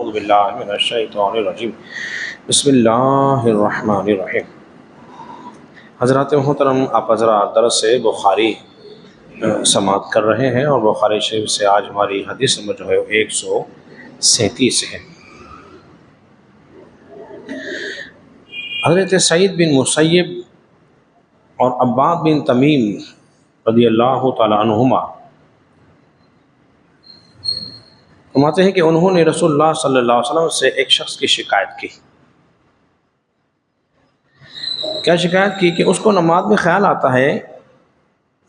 اعوذ باللہ من الشیطان الرجیم بسم اللہ الرحمن الرحیم۔ حضرات محترم، آپ حضرات درس سے بخاری سماعت کر رہے ہیں اور بخاری شریف سے آج ہماری حدیث نمبر جو ہے 137 ہے۔ حضرت سعید بن مسیب اور عباد بن تمیم رضی اللہ تعالی عنہما فرماتے ہیں کہ انہوں نے رسول اللہ صلی اللہ علیہ وسلم سے ایک شخص کی شکایت کی۔ کیا شکایت کی؟ کہ اس کو نماز میں خیال آتا ہے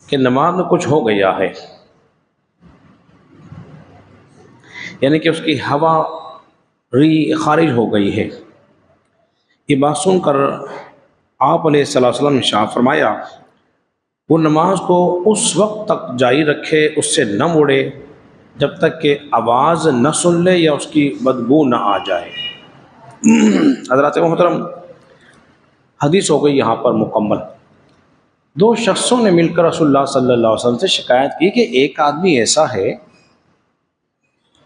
کہ نماز میں کچھ ہو گیا ہے، یعنی کہ اس کی ہوا خارج ہو گئی ہے۔ یہ بات سن کر آپ علیہ الصلوۃ والسلام نے ارشاد فرمایا وہ نماز کو اس وقت تک جاری رکھے، اس سے نہ مڑے جب تک کہ آواز نہ سن لے یا اس کی بدبو نہ آ جائے۔ حضرات محترم، حدیث ہو گئی یہاں پر مکمل۔ دو شخصوں نے مل کر رسول اللہ صلی اللہ علیہ وسلم سے شکایت کی کہ ایک آدمی ایسا ہے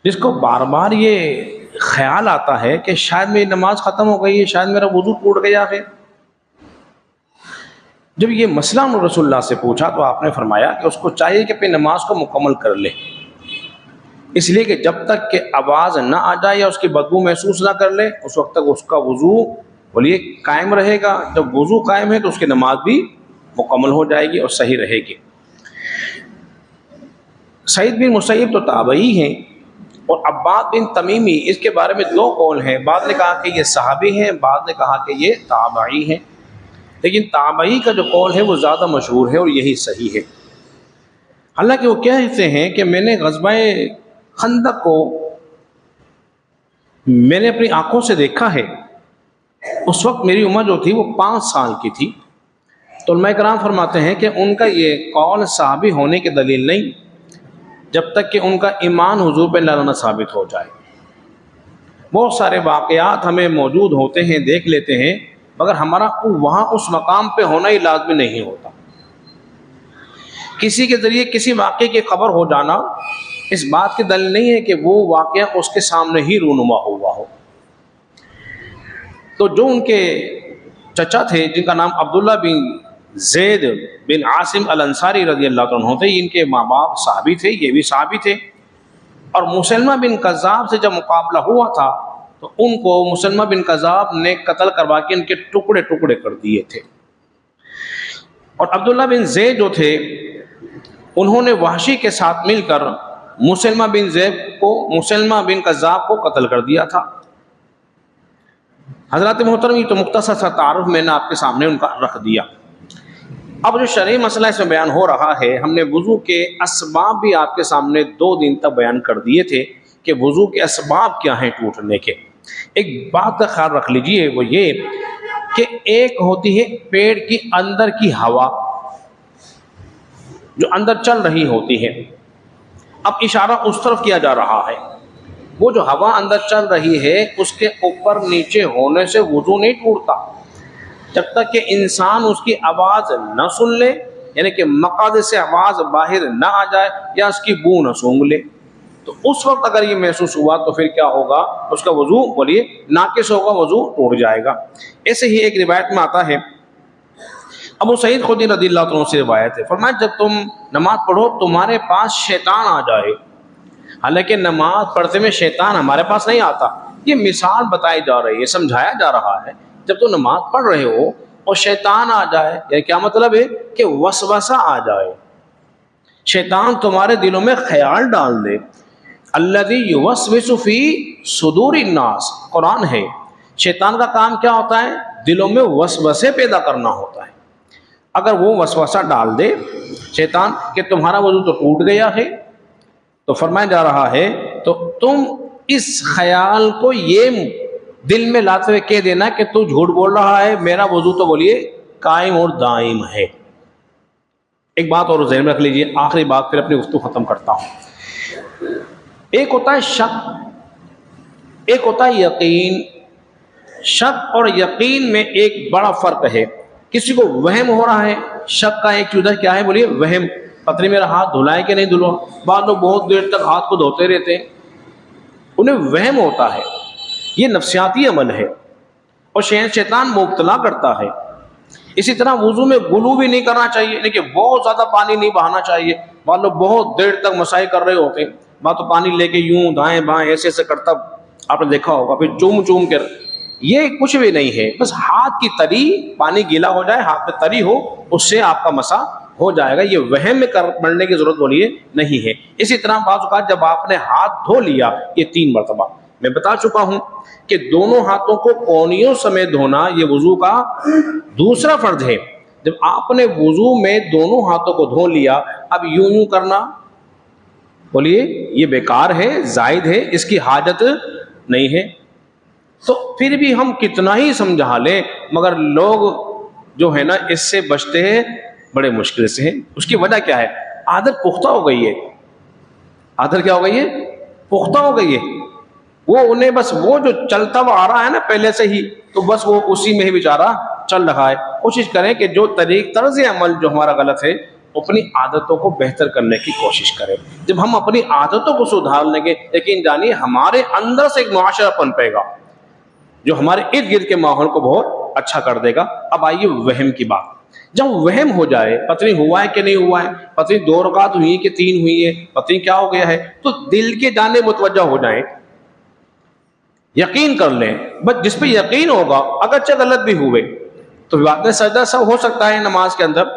جس کو بار بار یہ خیال آتا ہے کہ شاید میری نماز ختم ہو گئی ہے، شاید میرا وضو ٹوٹ گیا ہے۔ جب یہ مسئلہ انہوں نے رسول اللہ سے پوچھا تو آپ نے فرمایا کہ اس کو چاہیے کہ اپنی نماز کو مکمل کر لے، اس لیے کہ جب تک کہ آواز نہ آ جائے یا اس کی بدبو محسوس نہ کر لے اس وقت تک اس کا وضو بولیے قائم رہے گا۔ جب وضو قائم ہے تو اس کی نماز بھی مکمل ہو جائے گی اور صحیح رہے گی۔ سعید بن مسیب تو تابعی ہیں اور عباد بن تمیمی، اس کے بارے میں دو قول ہیں۔ بعض نے کہا کہ یہ صحابی ہیں، بعض نے کہا کہ یہ تابعی ہیں، لیکن تابعی کا جو قول ہے وہ زیادہ مشہور ہے اور یہی صحیح ہے۔ حالانکہ وہ کہتے ہیں کہ میں نے غزوہ خندق کو میں نے اپنی آنکھوں سے دیکھا ہے، اس وقت میری عمر جو تھی وہ 5 سال کی تھی۔ تو علماء کرام فرماتے ہیں کہ ان کا یہ قول صحابی ہونے کی دلیل نہیں جب تک کہ ان کا ایمان حضور پہ نہ ثابت ہو جائے۔ بہت سارے واقعات ہمیں موجود ہوتے ہیں، دیکھ لیتے ہیں، مگر ہمارا وہاں اس مقام پہ ہونا ہی لازمی نہیں ہوتا۔ کسی کے ذریعے کسی واقعے کی خبر ہو جانا اس بات کی دلیل نہیں ہے کہ وہ واقعہ اس کے سامنے ہی رونما ہوا ہو۔ تو جو ان کے چچا تھے جن کا نام عبداللہ بن زید بن عاصم الانصاری رضی اللہ عنہ تھے، ان کے ماں باپ صحابی تھے، یہ بھی صحابی تھے، اور مسلمہ بن کذاب سے جب مقابلہ ہوا تھا تو ان کو مسلمہ بن کذاب نے قتل کروا کے ان کے ٹکڑے ٹکڑے کر دیے تھے۔ اور عبداللہ بن زید جو تھے انہوں نے وحشی کے ساتھ مل کر مسلمہ بن کذاب کو قتل کر دیا تھا۔ حضرات محترم، یہ تو مختصر سا تعارف میں نے آپ کے سامنے ان کا رکھ دیا۔ اب جو شرعی مسئلہ اس میں بیان ہو رہا ہے، ہم نے وضو کے اسباب بھی آپ کے سامنے 2 دن تک بیان کر دیے تھے کہ وضو کے اسباب کیا ہیں ٹوٹنے کے۔ ایک بات کا خیال رکھ لیجئے، وہ یہ کہ ایک ہوتی ہے پیٹ کی اندر کی ہوا جو اندر چل رہی ہوتی ہے۔ اب اشارہ اس طرف کیا جا رہا ہے، وہ جو ہوا اندر چل رہی ہے اس کے اوپر نیچے ہونے سے وضو نہیں ٹوٹتا جب تک کہ انسان اس کی آواز نہ سن لے، یعنی کہ مقعد سے آواز باہر نہ آ جائے یا اس کی بو نہ سونگھ لے۔ تو اس وقت اگر یہ محسوس ہوا تو پھر کیا ہوگا؟ اس کا وضو بولیے ناقص ہوگا، وضو ٹوٹ جائے گا۔ ایسے ہی ایک روایت میں آتا ہے، ابو سعید خدری رضی اللہ عنہ سے روایت ہے، فرمایا جب تم نماز پڑھو تمہارے پاس شیطان آ جائے۔ حالانکہ نماز پڑھتے میں شیطان ہمارے پاس نہیں آتا، یہ مثال بتائی جا رہی ہے، سمجھایا جا رہا ہے۔ جب تم نماز پڑھ رہے ہو اور شیطان آ جائے، یعنی کیا مطلب ہے کہ وسوسہ آ جائے، شیطان تمہارے دلوں میں خیال ڈال دے۔ الذی یوسوس فی صدور الناس، قرآن ہے۔ شیطان کا کام کیا ہوتا ہے؟ دلوں میں وسوسے پیدا کرنا ہوتا ہے۔ اگر وہ وسوسہ ڈال دے شیطان کہ تمہارا وضو تو ٹوٹ گیا ہے، تو فرمایا جا رہا ہے تو تم اس خیال کو یہ دل میں لاتے ہوئے کہہ دینا کہ تو جھوٹ بول رہا ہے، میرا وضو تو بولیے قائم اور دائم ہے۔ ایک بات اور ذہن میں رکھ لیجیے، آخری بات پھر اپنی گفتگو ختم کرتا ہوں۔ ایک ہوتا ہے شک، ایک ہوتا ہے یقین۔ شک اور یقین میں ایک بڑا فرق ہے۔ کسی کو وہم ہو رہا ہے، شک کا ایک چیز کیا ہے بولیے وہم، پتہ نہیں میرا ہاتھ دھلا ہے کہ نہیں دھلا۔ بعض لوگ بہت دیر تک ہاتھ کو دھوتے رہتے ہیں، انہیں وہم ہوتا ہے۔ یہ نفسیاتی عمل ہے اور شیطان مبتلا کرتا ہے. اسی طرح وضو میں غلو بھی نہیں کرنا چاہیے، یعنی کہ بہت زیادہ پانی نہیں بہانا چاہیے. بعض لوگ بہت دیر تک مسائی کر رہے ہوتے ہیں، بعض تو پانی لے کے یوں دائیں بائیں ایسے ایسے کرتا آپ نے دیکھا ہوگا، پھر چوم چوم کر. یہ کچھ بھی نہیں ہے، بس ہاتھ کی تری پانی گیلا ہو جائے، ہاتھ میں تری ہو، اس سے آپ کا مسح ہو جائے گا. یہ وہم میں پڑنے کی ضرورت بولیے نہیں ہے. اسی طرح بعض اوقات جب آپ نے ہاتھ دھو لیا، یہ 3 مرتبہ میں بتا چکا ہوں کہ دونوں ہاتھوں کو کونیوں سمیت دھونا یہ وضو کا دوسرا فرض ہے. جب آپ نے وضو میں دونوں ہاتھوں کو دھو لیا، اب یوں یوں کرنا بولیے یہ بیکار ہے، زائد ہے، اس کی حاجت نہیں ہے. تو پھر بھی ہم کتنا ہی سمجھا لیں مگر لوگ جو ہے نا اس سے بچتے ہیں بڑے مشکل سے ہیں. اس کی وجہ کیا ہے؟ عادت پختہ ہو گئی ہے. عادت کیا ہو گئی ہے؟ پختہ ہو گئی ہے. وہ انہیں بس وہ جو چلتا ہوا آ رہا ہے نا پہلے سے ہی، تو بس وہ اسی میں ہی بیچارہ چل رہا ہے. کوشش کریں کہ جو طرز عمل جو ہمارا غلط ہے اپنی عادتوں کو بہتر کرنے کی کوشش کریں. جب ہم اپنی عادتوں کو سدھار لیں گے، یقین جانیے ہمارے اندر سے ایک معاشرہ پنپے گا جو ہمارے ارد گرد کے ماحول کو بہت اچھا کر دے گا. اب آئیے وہم کی بات. جب وہم ہو جائے، پتہ نہیں ہوا ہے کہ نہیں ہوا ہے، پتہ نہیں 2 رکعت ہوئی کہ 3 ہوئی ہے، پتہ نہیں کیا ہو گیا ہے، تو دل کے جانب متوجہ ہو جائیں، یقین کر لیں. بس جس پہ یقین ہوگا اگرچہ غلط بھی ہوئے تو بات میں سجدہ سب ہو سکتا ہے نماز کے اندر.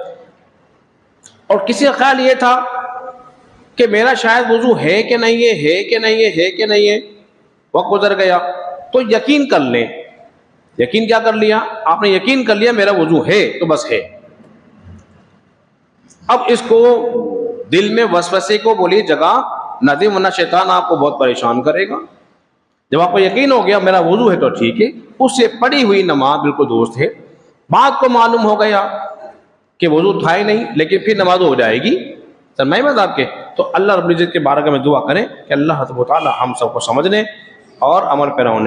اور کسی کا خیال یہ تھا کہ میرا شاید وضو ہے کہ نہیں ہے کہ نہیں ہے کہ نہیں ہے، وقت گزر گیا، تو یقین کر لیں. یقین کیا کر لیا آپ نے؟ یقین کر لیا میرا وضو ہے تو بس ہے. اب اس کو دل میں وسوسے کو بولی جگہ نہ دیں، ورنہ شیطان آپ کو بہت پریشان کرے گا. جب آپ کو یقین ہو گیا میرا وضو ہے تو ٹھیک ہے، اس سے پڑی ہوئی نماز بالکل درست ہے. بعد کو معلوم ہو گیا کہ وضو تھا ہی نہیں لیکن پھر نماز ہو جائے گی، سرمائے بات آپ کے، تو اللہ رب العزت کے بارگاہ میں دعا کریں کہ اللہ تعالی ہم سب کو سمجھنے اور عمل پیرا ہونے